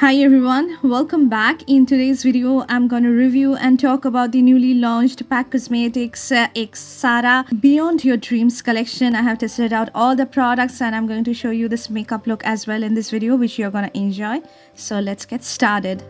Hi everyone, welcome back. In today's video, I'm going to review and talk about the newly launched PAC Cosmetics pacxsarah Beyond Your Dreams collection. I have tested out all the products and I'm going to show you this makeup look as well in this video, which you're going to enjoy. So let's get started.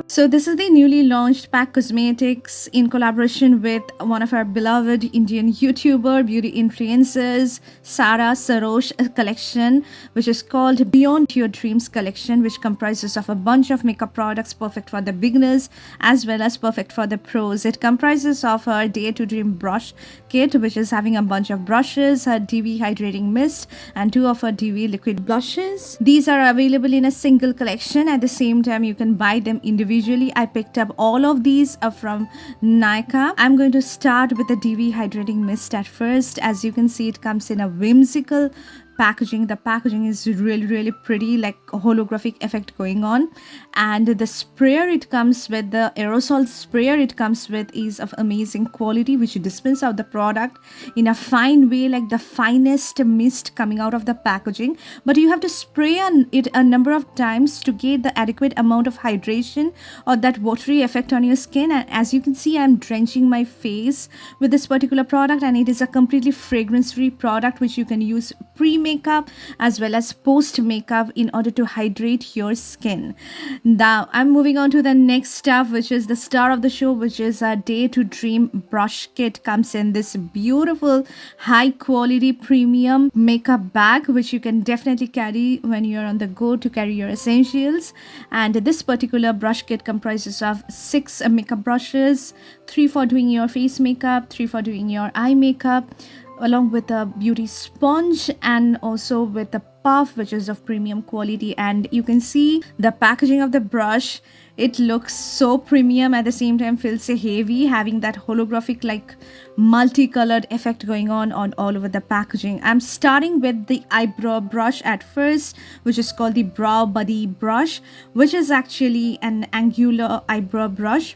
So this is the newly launched PAC Cosmetics in collaboration with one of our beloved Indian YouTuber, beauty influencers, Sarah Sarosh collection, which is called Beyond Your Dreams collection, which comprises of a bunch of makeup products perfect for the beginners as well as perfect for the pros. It comprises of her Dare to Dream brush kit, which is having a bunch of brushes, her DV Hydrating Mist, and 2 of her DV Liquid Blushes. These are available in a single collection. At the same time, you can buy them individually. I picked up all of these from Nykaa. I'm going to start with the DV Hydrating Mist at first. As you can see, it comes in a whimsical packaging. The packaging is really pretty, like a holographic effect going on, and the sprayer it comes with, the aerosol sprayer it comes with, is of amazing quality, which dispense out the product in a fine way, like the finest mist coming out of the packaging. But you have to spray it a number of times to get the adequate amount of hydration or that watery effect on your skin. And as you can see, I'm drenching my face with this particular product, and it is a completely fragrance free product which you can use pre-makeup as well as post makeup in order to hydrate your skin. Now I'm moving on to the next stuff, which is the star of the show, which is a Dare to Dream brush kit. Comes in this beautiful high quality premium makeup bag, which you can definitely carry when you're on the go to carry your essentials. And this particular brush kit comprises of 6 makeup brushes, 3 for doing your face makeup, 3 for doing your eye makeup, along with a beauty sponge, and also with the puff, which is of premium quality. And you can see the packaging of the brush. It looks so premium, at the same time feels heavy, having that holographic like multicolored effect going on all over the packaging. I'm starting with the eyebrow brush at first, which is called the Brow Buddy brush, which is actually an angular eyebrow brush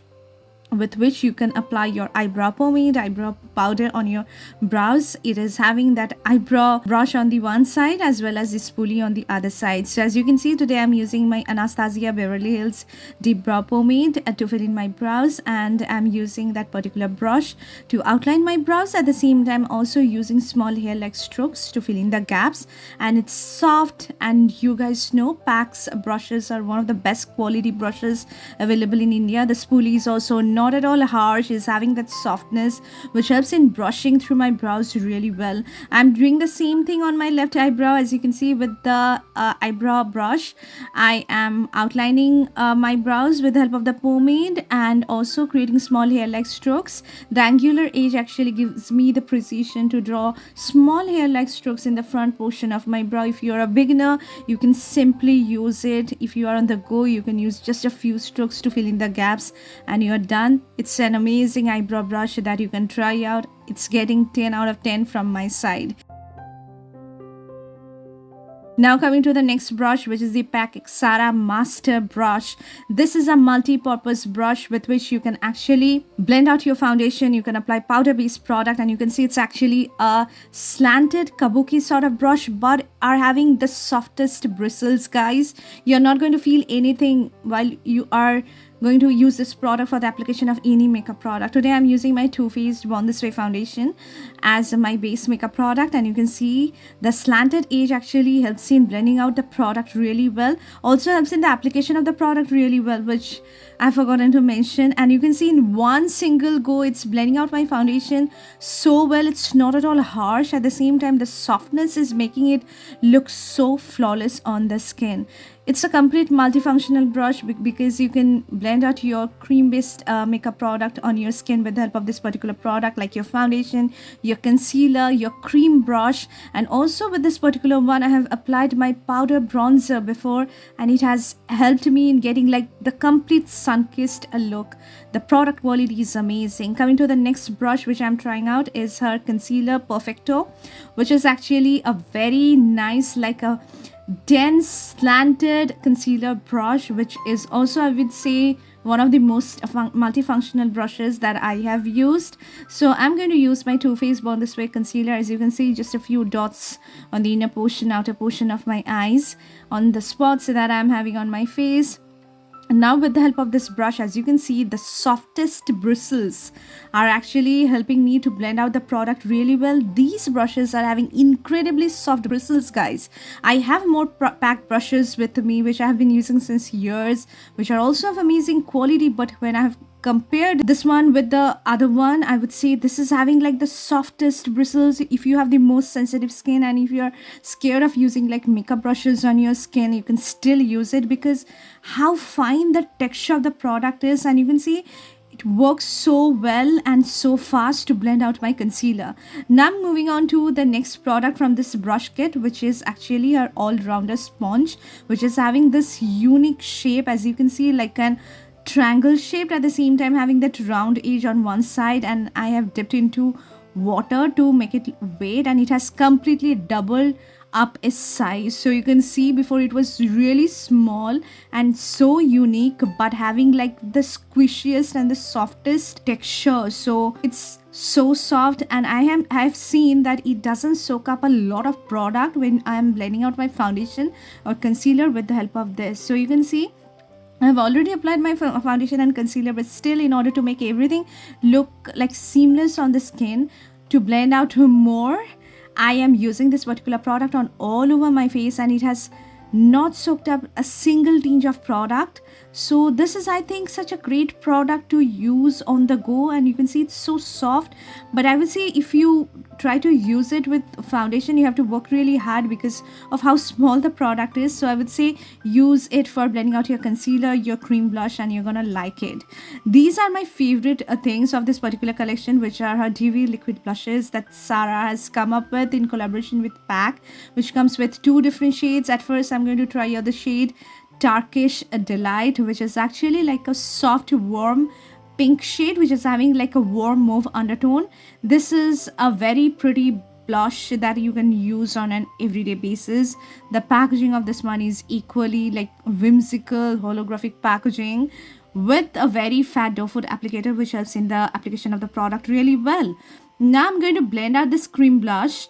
with which you can apply your eyebrow pomade, eyebrow powder on your brows. It is having that eyebrow brush on the one side as well as the spoolie on the other side. So as you can see, today I'm using my Anastasia Beverly Hills Deep Brow Pomade to fill in my brows, and I'm using that particular brush to outline my brows. At the same time, also using small hair-like strokes to fill in the gaps. And it's soft, and you guys know PAC's brushes are one of the best quality brushes available in India. The spoolie is also not at all harsh, is having that softness which helps in brushing through my brows really well. I'm doing the same thing on my left eyebrow. As you can see, with the eyebrow brush, I am outlining my brows with the help of the pomade and also creating small hair-like strokes. The angular edge actually gives me the precision to draw small hair-like strokes in the front portion of my brow. If you're a beginner, you can simply use it. If you are on the go, you can use just a few strokes to fill in the gaps and you're done. It's an amazing eyebrow brush that you can try out. It's getting 10 out of 10 from my side. Now coming to the next brush, which is the pacxsarah Master Brush. This is a multi-purpose brush with which you can actually blend out your foundation. You can apply powder-based product, and you can see it's actually a slanted kabuki sort of brush, but are having the softest bristles, guys. You're not going to feel anything while you are going to use this product for the application of any makeup product. Today I'm using my Too Faced Born This Way foundation as my base makeup product, and you can see the slanted edge actually helps in blending out the product really well. Also helps in the application of the product really well, which I've forgotten to mention. And you can see in one single go, it's blending out my foundation so well. It's not at all harsh. At the same time, the softness is making it look so flawless on the skin. It's a complete multifunctional brush because you can blend out your cream-based makeup product on your skin with the help of this particular product, like your foundation, your concealer, your cream brush. And also with this particular one, I have applied my powder bronzer before, and it has helped me in getting like the complete sun-kissed look. The product quality is amazing. Coming to the next brush which I'm trying out is her concealer Perfecto, which is actually a very nice, like a dense slanted concealer brush, which is also, I would say, one of the most multifunctional brushes that I have used. So I'm going to use my Too Faced Born This Way concealer. As you can see, just a few dots on the inner portion, outer portion of my eyes, on the spots that I'm having on my face. And now with the help of this brush, as you can see, the softest bristles are actually helping me to blend out the product really well. These brushes are having incredibly soft bristles, guys. I have more PAC brushes with me, which I have been using since years, which are also of amazing quality. But when I have compared this one with the other one, I would say this is having like the softest bristles. If you have the most sensitive skin and if you're scared of using like makeup brushes on your skin, you can still use it because how fine the texture of the product is. And you can see it works so well and so fast to blend out my concealer. Now I'm moving on to the next product from this brush kit, which is actually our all-rounder sponge, which is having this unique shape, as you can see, like an triangle shaped, at the same time having that round edge on one side. And I have dipped into water to make it weight, and it has completely doubled up its size. So you can see before it was really small and so unique, but having like the squishiest and the softest texture. So it's so soft, and I have seen that it doesn't soak up a lot of product when I am blending out my foundation or concealer with the help of this. So you can see I've already applied my foundation and concealer, but still, in order to make everything look like seamless on the skin, to blend out more, I am using this particular product on all over my face, and it has not soaked up a single tinge of product. So this is, I think, such a great product to use on the go, and you can see it's so soft. But I would say if you try to use it with foundation, you have to work really hard because of how small the product is. So I would say use it for blending out your concealer, your cream blush, and you're gonna like it. These are my favorite things of this particular collection, which are her dewy liquid blushes that Sarah has come up with in collaboration with PAC, which comes with 2 different shades. At first I'm going to try out the shade Turkish Delight, which is actually like a soft warm pink shade, which is having like a warm mauve undertone. This is a very pretty blush that you can use on an everyday basis. The packaging of this one is equally like whimsical holographic packaging with a very fat doe foot applicator, which helps in the application of the product really well. Now I'm going to blend out this cream blush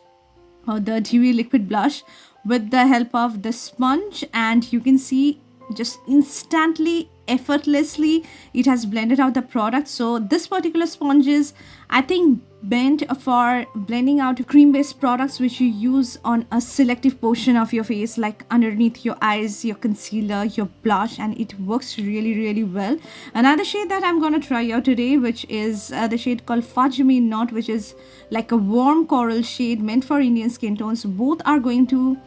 or the dewy liquid blush with the help of the sponge, and you can see just instantly, effortlessly, it has blended out the product. So this particular sponge is, I think, meant for blending out cream based products which you use on a selective portion of your face, like underneath your eyes, your concealer, your blush, and it works really well. Another shade that I'm gonna try out today, which is the shade called Fudge Me Not, which is like a warm coral shade meant for Indian skin tones. Both are going to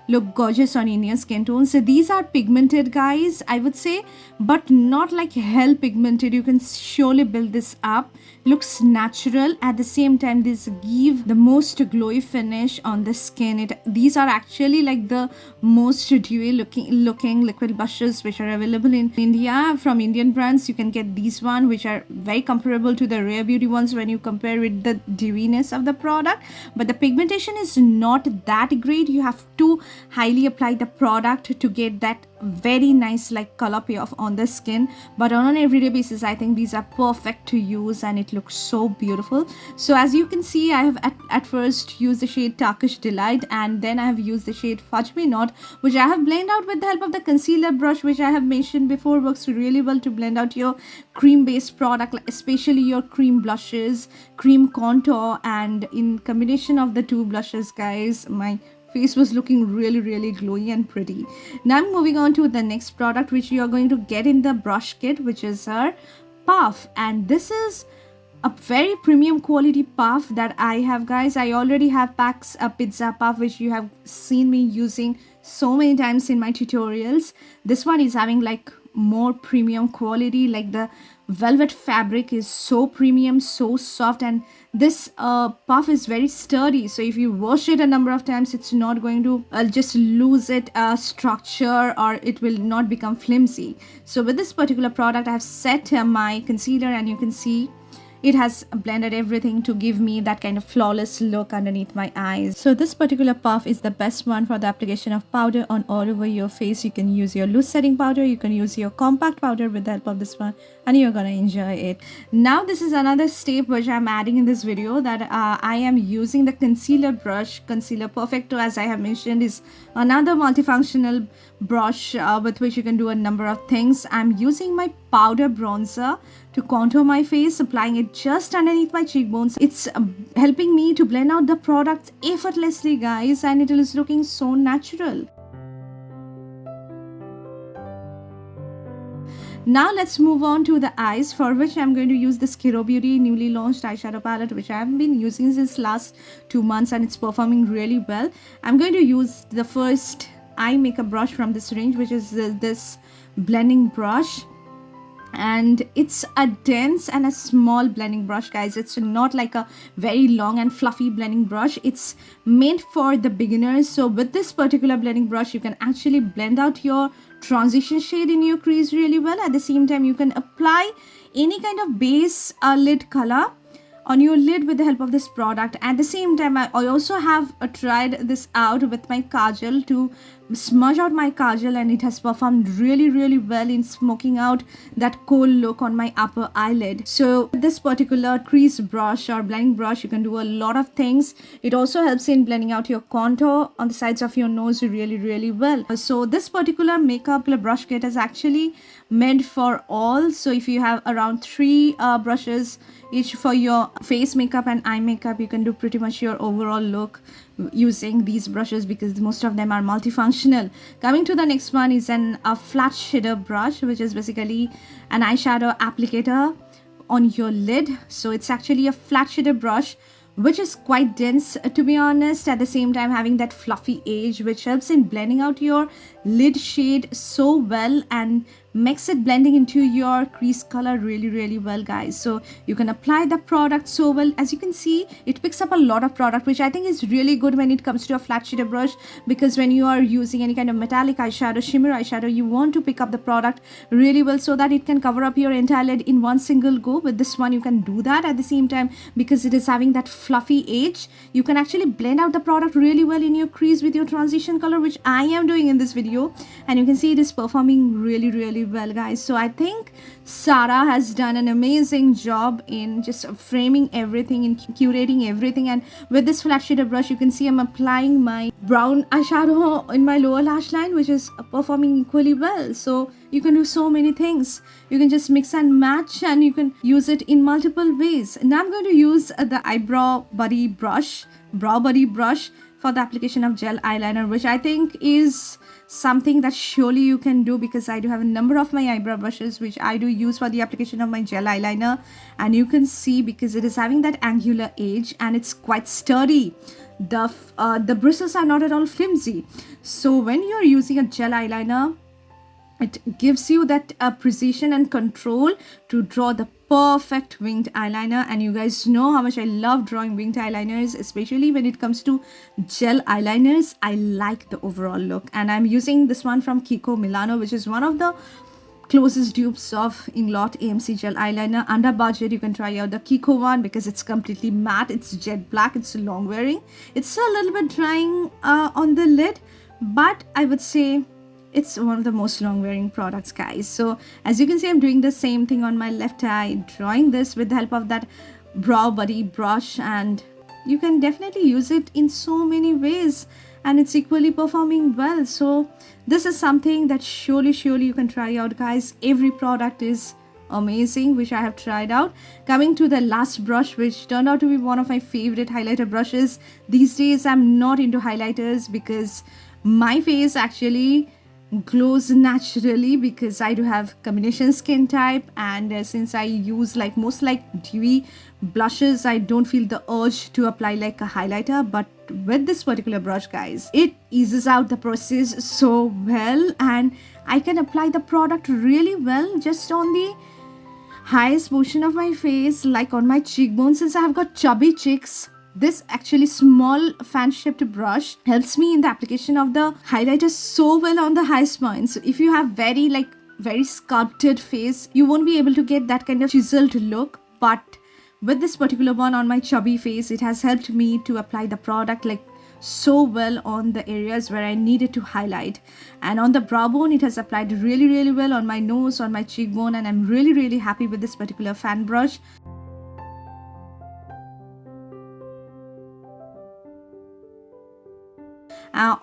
look gorgeous on Indian skin tones. So these are pigmented, guys, I would say, but not like hell pigmented. You can surely build this up. Looks natural. At the same time, these give the most glowy finish on the skin. These are actually like the most dewy looking liquid blushes which are available in India from Indian brands. You can get these one, which are very comparable to the Rare Beauty ones when you compare with the dewiness of the product, but the pigmentation is not that great. You have to highly apply the product to get that very nice like color payoff on the skin. But on an everyday basis, I think these are perfect to use, and it looks so beautiful. So as you can see, I have at first used the shade Turkish Delight, and then I have used the shade Fudge Me Not, which I have blended out with the help of the concealer brush, which I have mentioned before works really well to blend out your cream based product, especially your cream blushes, cream contour. And in combination of the 2 blushes, guys, my face was looking really glowy and pretty. Now I'm moving on to the next product, which you are going to get in the brush kit, which is our puff. And this is a very premium quality puff that I have, guys. I already have PAC's pizza puff, which you have seen me using so many times in my tutorials. This one is having like more premium quality, like the velvet fabric is so premium, so soft, and this puff is very sturdy. So if you wash it a number of times, it's not going to just lose its structure, or it will not become flimsy. So with this particular product, I have set my concealer, and you can see it has blended everything to give me that kind of flawless look underneath my eyes. So this particular puff is the best one for the application of powder on all over your face. You can use your loose setting powder, you can use your compact powder with the help of this one, and you're gonna enjoy it. Now this is another step which I'm adding in this video, that I am using the concealer brush. Concealer Perfecto, as I have mentioned, is another multifunctional brush with which you can do a number of things. I'm using my powder bronzer to contour my face, applying it just underneath my cheekbones. It's helping me to blend out the product effortlessly, guys, and it is looking so natural. Now let's move on to the eyes, for which I'm going to use this KIRO Beauty newly launched eyeshadow palette, which I have been using since last 2 months, and it's performing really well. I'm going to use the first eye makeup brush from this range, which is this blending brush, and it's a dense and a small blending brush, guys. It's not like a very long and fluffy blending brush. It's meant for the beginners. So with this particular blending brush, you can actually blend out your transition shade in your crease really well. At the same time, you can apply any kind of base lid color on your lid with the help of this product. At the same time, I also have tried this out with my kajal to smudge out my kajal, and it has performed really well in smoking out that coal look on my upper eyelid. So this particular crease brush or blending brush, you can do a lot of things. It also helps in blending out your contour on the sides of your nose really well. So this particular makeup brush kit is actually meant for all. So if you have around 3 brushes each for your face makeup and eye makeup, you can do pretty much your overall look using these brushes, because most of them are multifunctional. Coming to the next one is a flat shader brush, which is basically an eyeshadow applicator on your lid. So it's actually a flat shader brush which is quite dense, to be honest, at the same time having that fluffy edge, which helps in blending out your lid shade so well and makes it blending into your crease color really well, guys. So you can apply the product so well. As you can see, it picks up a lot of product, which I think is really good when it comes to a flat shader brush, because when you are using any kind of metallic eyeshadow, shimmer eyeshadow, you want to pick up the product really well so that it can cover up your entire lid in one single go. With this one, you can do that. At the same time, because it is having that fluffy edge, you can actually blend out the product really well in your crease with your transition color, which I am doing in this video, and you can see it is performing really well, guys. So I think Sarah has done an amazing job in just framing everything and curating everything. And with this flat shader brush, you can see I'm applying my brown eyeshadow in my lower lash line, which is performing equally well. So you can do so many things. You can just mix and match, and you can use it in multiple ways. Now I'm going to use the brow buddy brush for the application of gel eyeliner, which I think is something that surely you can do, because I do have a number of my eyebrow brushes which I do use for the application of my gel eyeliner, and you can see because it is having that angular edge and it's quite sturdy. The bristles are not at all flimsy. So when you're using a gel eyeliner, it gives you that precision and control to draw the perfect winged eyeliner. And you guys know how much I love drawing winged eyeliners, especially when it comes to gel eyeliners. I like the overall look, and I'm using this one from KIKO MILANO, which is one of the closest dupes of Inglot AMC gel eyeliner. Under budget, you can try out the KIKO one because it's completely matte, it's jet black, it's long wearing, it's a little bit drying on the lid, but I would say it's one of the most long wearing products, guys. So as you can see, I'm doing the same thing on my left eye, drawing this with the help of that brow buddy brush, and you can definitely use it in so many ways, and it's equally performing well. So this is something that surely you can try out, guys. Every product is amazing which I have tried out. Coming to the last brush, which turned out to be one of my favorite highlighter brushes. These days I'm not into highlighters because my face actually glows naturally, because I do have combination skin type, and since I use most dewy blushes, I don't feel the urge to apply like a highlighter. But with this particular brush, guys, it eases out the process so well, and I can apply the product really well just on the highest portion of my face, like on my cheekbones. Since I have got chubby cheeks, this actually small fan shaped brush helps me in the application of the highlighter so well on the highest points. So if you have very sculpted face, you won't be able to get that kind of chiseled look, but with this particular one on my chubby face, it has helped me to apply the product like so well on the areas where I needed to highlight. And on the brow bone, it has applied really well on my nose, on my cheekbone, and I'm really happy with this particular fan brush.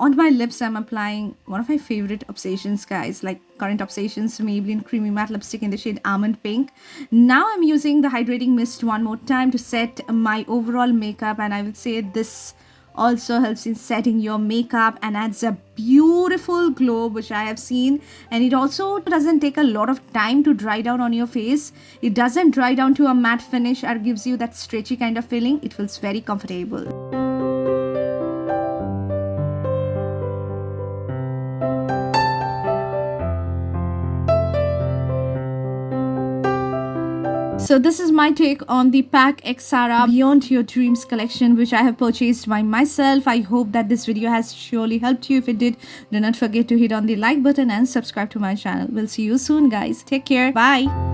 On my lips, I'm applying one of my favorite obsessions, guys, like current obsessions, Maybelline Creamy Matte Lipstick in the shade Almond Pink. Now I'm using the hydrating mist one more time to set my overall makeup, and I would say this also helps in setting your makeup and adds a beautiful glow, which I have seen. And it also doesn't take a lot of time to dry down on your face. It doesn't dry down to a matte finish or gives you that stretchy kind of feeling. It feels very comfortable. So this is my take on the pacxsarah Beyond Your Dreams collection, which I have purchased by myself. I hope that this video has surely helped you. If it did, do not forget to hit on the like button and subscribe to my channel. We'll see you soon, guys. Take care. Bye.